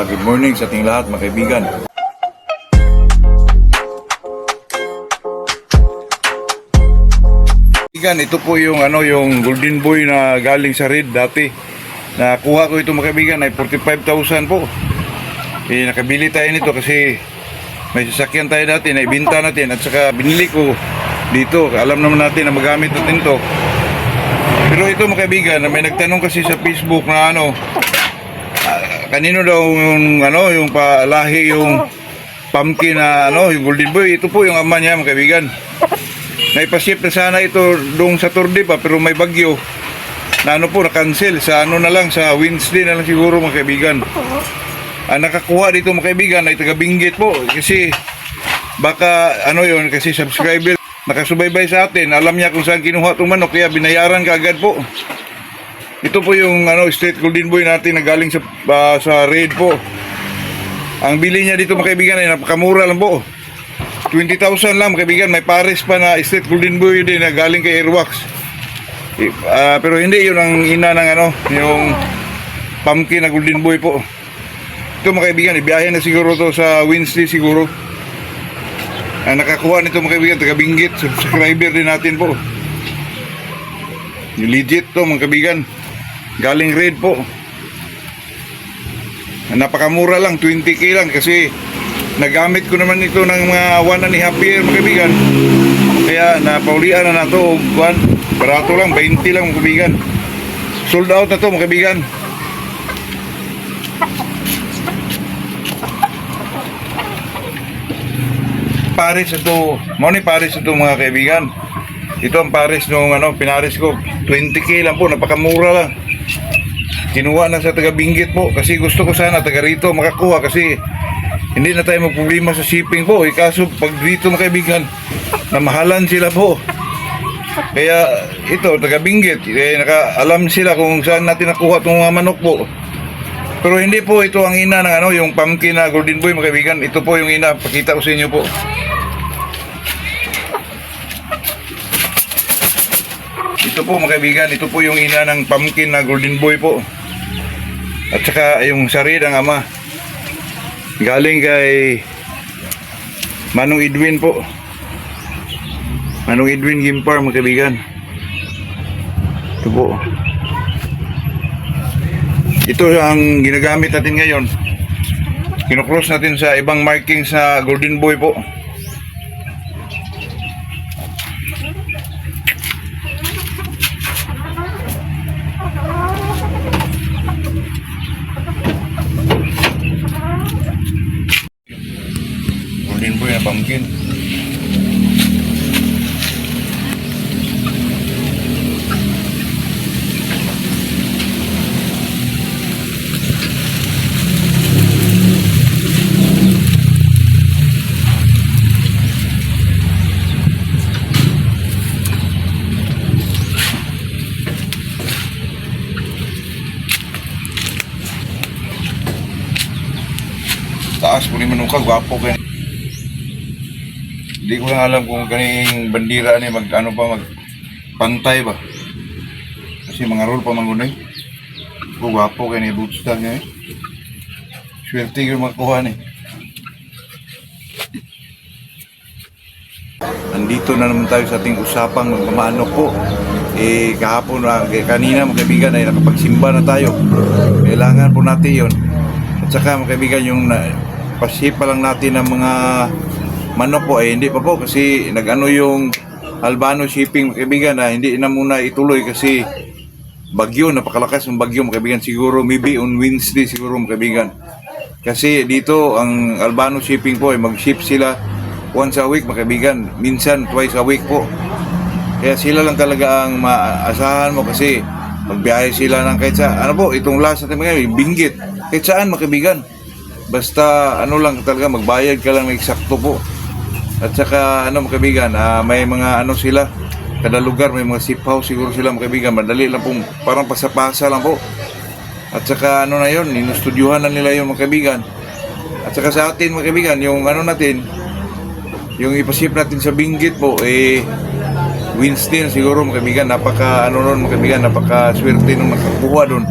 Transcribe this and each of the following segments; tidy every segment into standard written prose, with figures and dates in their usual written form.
Good morning sa ating lahat mga kaibigan. Ito po yung yung golden boy na galing sa Red dati. Nakuha ko ito mga kaibigan ay 45,000 po. Nakabili tayo nito kasi may sasakyan tayo dati na ibenta natin at saka binili ko dito. Alam naman natin na magamit natin ito. Pero ito mga kaibigan, may nagtanong kasi sa Facebook na kanino daw yung palahi yung pumpkin na yung golden boy. Ito po yung ama niya mga kaibigan. Naipaship na sana ito doon sa Torde pa pero may bagyo na na-cancel sa sa Wednesday na lang siguro mga kaibigan. Nakakuha dito mga kaibigan ay taga Benguet po kasi baka kasi subscriber nakasubaybay sa atin, alam niya kung saan kinuha itong manok kaya binayaran ka agad po. Ito po yung straight golden boy natin na galing sa Red po. Ang bili niya dito mga kaibigan ay napakamura lang po. 20,000 lang mga kaibigan. May pares pa na straight golden boy din na galing kay Airwax. Pero hindi yun ang ina ng yung pumpkin na golden boy po. Ito mga kaibigan, ibiyahin na siguro to sa Wednesday siguro. Nakakuha nito mga kaibigan, taga Benguet, subscriber din natin po. Legit to mga kaibigan. Galing Red po. Napakamura lang, 20k lang kasi nagamit ko naman ito ng mga 1.5 year mga kaibigan. Kaya napaulian na ito. Barato lang, 20 lang mga kaibigan. Sold out na ito mga kaibigan. Pares ito. Money pares ito mga kaibigan. Ito ang pares nung pinares ko. 20k lang po, napakamura lang. Kinuha na sa taga Benguet po kasi gusto ko sana taga rito makakuha kasi hindi na tayo magproblema sa shipping po. Kaso pag dito mga kaibigan, namahalan sila po. Kaya ito, taga Benguet, nakaalam sila kung saan natin nakuha itong mga manok po. Pero hindi po ito ang ina ng yung pumpkin na golden boy mga kaibigan. Ito po yung ina, pakita ko sa inyo po. Ito po mga kaibigan, ito po yung ina ng pumpkin na golden boy po. At saka yung sarid ang ama. Galing kay Manong Edwin po. Manong Edwin Gimpar mga kaibigan. Ito po. Ito ang ginagamit natin ngayon. Kinocross natin sa ibang markings sa golden boy po. Golden boy na pumpkin. Taas po ni Manukag, gwapo kayo. Hindi ko lang alam kung kaning bandira ni magpantay ba. Kasi mga roll pa mangunay. Gwapo kayo ni bootstag niya. Swerte yung magkuha ni. Andito na naman tayo sa ating usapang magmamanok po. Kahapon kanina mga kaibigan ay nakapagsimba na tayo. Kailangan po natin yun. At saka mga kaibigan yung pasipa lang natin ng mga manok po ay hindi pa po kasi yung Albano shipping mga kaibigan na hindi na muna ituloy kasi bagyo, napakalakas ng bagyo mga kaibigan. Siguro maybe on Wednesday siguro mga kaibigan. Kasi dito ang Albano shipping po ay mag-ship sila once a week mga kaibigan, minsan twice a week po. Kaya sila lang talaga ang maasahan mo kasi magbiyahe sila ng kahit sa itong last natin mga Benguet, kahit saan mga kaibigan. Basta lang talaga magbayad ka lang ng eksakto po. At saka mga kaibigan, may mga sila, kada lugar may mga safe house siguro sila mga kaibigan. Madali lang pong parang pasapasa lang po. At saka na yun, inustudyuhan na nila yung mga kaibigan. At saka sa atin mga kaibigan, yung natin, yung ipasip natin sa Benguet po, Wednesday na siguro mga kaibigan. Napaka mga kaibigan, napaka swerte nung nakakuha doon.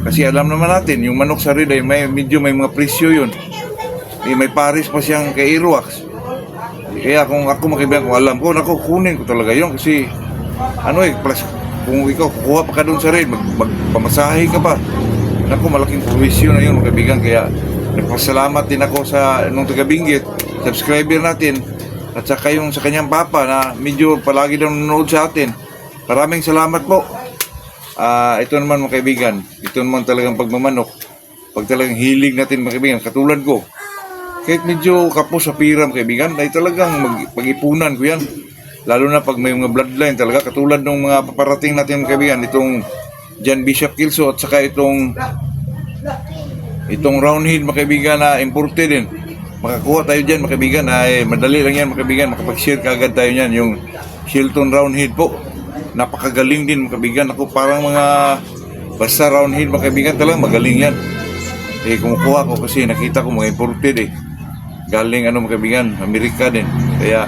Kasi alam naman natin, yung manok sa red ay medyo may mga presyo yun. May pares pa siyang kay Airwax. Kaya kung ako makibigan, kung alam ko, naku, kunin ko talaga yun. Kasi, plus, kung ikaw kukuha pa ka doon sa red, magpamasahe ka pa. Naku, malaking provisyon na yun, makibigan. Kaya, nagpasalamat din ako sa nung taga-Benguet, subscriber natin, at saka yung sa kanyang papa na medyo palagi daw nanonood sa atin. Maraming salamat po. Ito naman mga kaibigan, ito naman talagang pagmamanok. Pag talagang hilig natin mga kaibigan, katulad ko, kahit medyo kapos sa pira mga kaibigan, ay talagang pag-ipunan ko yan. Lalo na pag may mga bloodline talaga, katulad ng mga paparating natin mga kaibigan, itong John Bishop Kilso at saka itong roundhead mga kaibigan na imported din. Makakuha tayo dyan mga kaibigan, ay madali lang yan mga kaibigan, makapag-share kagad tayo yan, yung Shilton roundhead po. Napakagaling din mga kaibigan. Ako parang basta roundhead mga kaibigan, talagang magaling yan. Kumukuha ko kasi nakita ko mga imported galing mga kaibigan, Amerika din. Kaya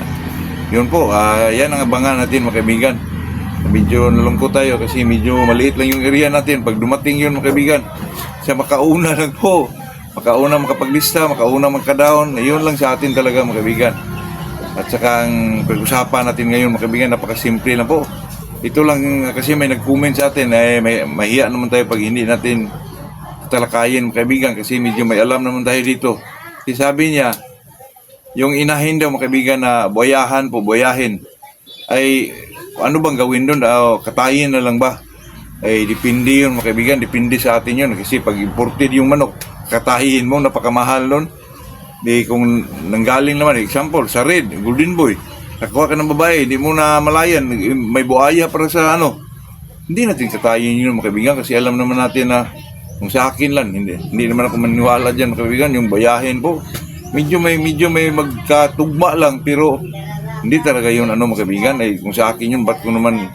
yun po, yan ang abangan natin mga kaibigan. Medyo nalungkot tayo kasi medyo maliit lang yung area natin. Pag dumating yun mga kaibigan, siya makauna lang po, makauna makapaglista, makauna magkadaon, yun lang sa atin talaga mga kaibigan. At saka ang pag-usapan natin ngayon mga kaibigan, napakasimple lang po. Ito lang kasi may nag-comment sa atin, may mahiya naman tayo pag hindi natin talakayin mga kaibigan kasi medyo may alam naman tayo dito. Kasi sabi niya, yung inahin daw mga kaibigan na boyahin, ay ano bang gawin doon? Katayin na lang ba? Ay depende yun mga kaibigan, depende sa atin yun. Kasi pag imported yung manok, katahin mo, napakamahal doon. Kung nanggaling naman, example, sa red, golden boy, nakuha ka ng babae, hindi mo na malayan, may buhaya para sa hindi natin katayin yun mga kaibigan kasi alam naman natin na kung sa akin lang, hindi naman ako maniwala dyan mga kaibigan, yung bayahin po, medyo may magkatugma lang, pero hindi talaga yun mga kaibigan, ay kung sa akin yun, ba't ko naman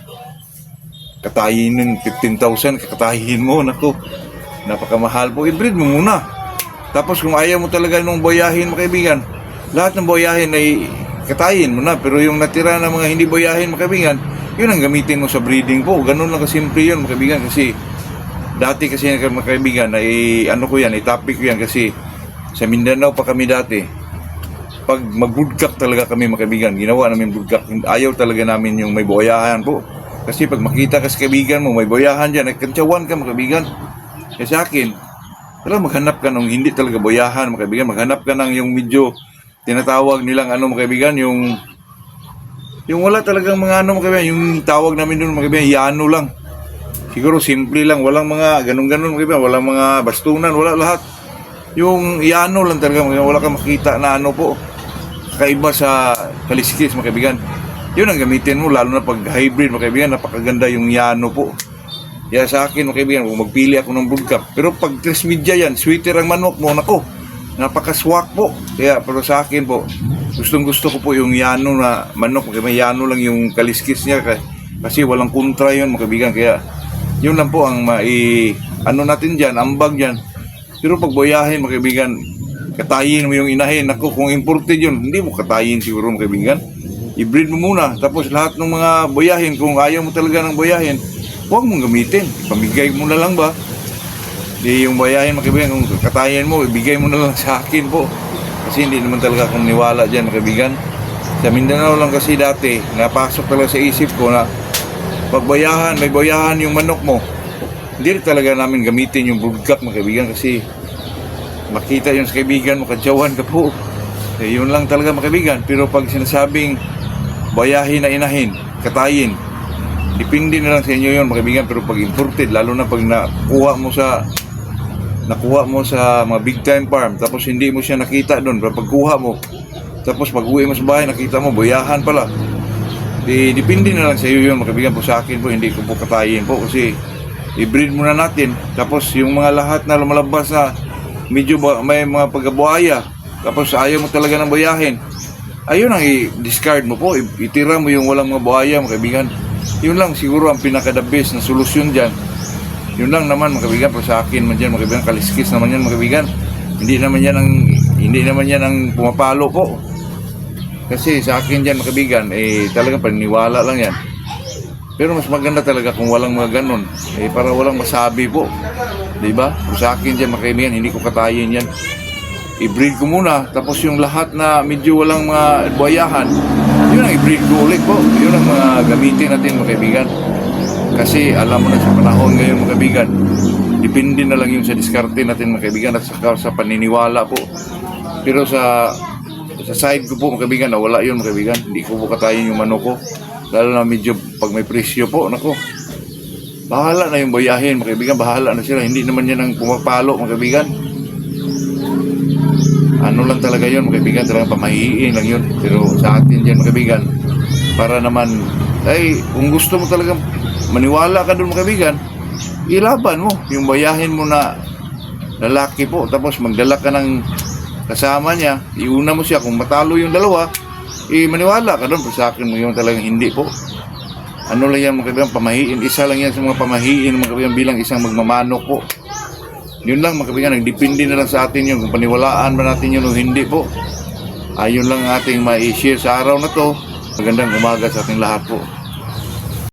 katayin ng 15,000, kakatahin mo, naku, napakamahal po, i-breed mo muna. Tapos kung ayaw mo talaga nung boyahin mga kaibigan, lahat ng boyahin ay katayin mo na, pero yung natira na mga hindi boyahin mga kaibigan, yun ang gamitin mo sa breeding po. Ganun lang kasimple yun mga kaibigan, kasi dati kasi mga kaibigan ay topic ko yan kasi sa Mindanao pa kami dati, pag mag-broodcock talaga kami mga kaibigan, ginawa namin broodcock, ayaw talaga namin yung may boyahan po. Kasi pag makita ka sa kaibigan mo, may boyahan dyan, nagkantsawan ka mga kaibigan. Kaya sa akin, talagang maghanap ka ng hindi talaga boyahan mga kaibigan, maghanap ka ng yung medyo tinatawag nilang mga kaibigan, yung wala talagang mga mga kaibigan, yung tawag namin doon mga kaibigan, yano lang. Siguro simple lang, walang mga ganun-ganun mga kaibigan, walang mga bastunan, wala lahat. Yung yano lang talaga mga kaibigan, wala kang makita na po, kakaiba sa kaliskis mga kaibigan. Yun ang gamitin mo, lalo na pag hybrid mga kaibigan, napakaganda yung yano po. Kaya sa akin mga kaibigan, kung magpili ako ng broodcock, pero pag tres media yan, sweeter ang manok mo, nako, napakaswak po. Kaya pero sa akin po, gustong-gusto ko po yung yano na manok. May yano lang yung kaliskis niya kasi walang kontra yun mga kaibigan. Kaya yun lang po ang natin dyan, ambag dyan. Pero pag boyahin mga kaibigan, katayin mo yung inahin. Ako, kung imported yun, hindi mo katayin siguro mga kaibigan. I-breed mo muna. Tapos lahat ng mga boyahin, kung ayaw mo talaga ng boyahin, huwag mong gamitin. Pamigay mo na lang ba? Yung bayahin mga kaibigan, kung katayin mo, ibigay mo na lang sa akin po. Kasi hindi naman talaga akong niwala dyan mga kaibigan. Sa Mindanao lang kasi dati, napasok talaga sa isip ko na pag may bayahan yung manok mo, hindi talaga namin gamitin yung broodcock mga kaibigan kasi makita yun sa kaibigan, makadyawan ka po. Yun lang talaga mga kaibigan. Pero pag sinasabing bayahin na inahin, katayin, depende na lang sa inyo yun mga kaibigan. Pero pag imported, lalo na pag nakuha mo sa mga big time farm, tapos hindi mo siya nakita doon, pagkuha mo, tapos pag uwi mo sa bahay, nakita mo, boyahan pala. Depende na lang sa iyo yun mga kaibigan. Po sa akin po, hindi ko po katayin po kasi i-breed muna natin. Tapos yung mga lahat na lumalabas na medyo may mga pagkabuhaya, tapos ayaw mo talaga ng boyahin, ayun ang i-discard mo po, itira mo yung walang mga buhaya mga kaibigan. Yun lang siguro ang pinaka-the best na solusyon dyan. Yun lang naman mga kaibigan, pero sa akin man dyan mga kaibigan, kaliskis naman yan mga kaibigan. Hindi naman yan ang pumapalo po. Kasi sa akin dyan mga kaibigan, talagang paniniwala lang yan. Pero mas maganda talaga kung walang mga ganon, para walang masabi po. Diba? Kung sa akin dyan, mga kaibigan, hindi ko katayin yan. I-breed ko muna, tapos yung lahat na medyo walang mga buhayahan, yun ang i-breed ko ulit po. Yun ang mga gamitin natin, mga kaibigan. Kasi alam mo na sa panahon ngayon, mga kaibigan, depende na lang yun sa diskarte natin, mga kaibigan, at saka sa paniniwala po. Pero sa side ko po, mga kaibigan, wala yun, mga kaibigan. Hindi ko po katayin yung manok ko. Lalo na medyo pag may presyo po, nako. Bahala na yung buhayahin, mga kaibigan, bahala na sila. Hindi naman yan ang pumapalo, mga kaibigan. Ano lang talaga yun, mga kaibigan, talagang pamahiin lang yun. Pero sa atin dyan, mga kaibigan, para naman, ay, kung gusto mo talagang maniwala ka doon, mga kaibigan, ilaban mo, yung bayahin mo na lalaki po, tapos magdala ka ng kasama niya, iuna mo siya, kung matalo yung dalawa, maniwala ka doon. Pero sa akin mo yun talagang hindi po. Ano lang yan, mga kaibigan, pamahiin, isa lang yan sa mga pamahiin, mga kaibigan, bilang isang magmamanok po. Yun lang, mga kaibigan, nagdepende na lang sa atin yun, kung paniwalaan ba natin yun o hindi po. Ayun lang ang ating ma-share sa araw na to. Magandang umaga sa ating lahat po.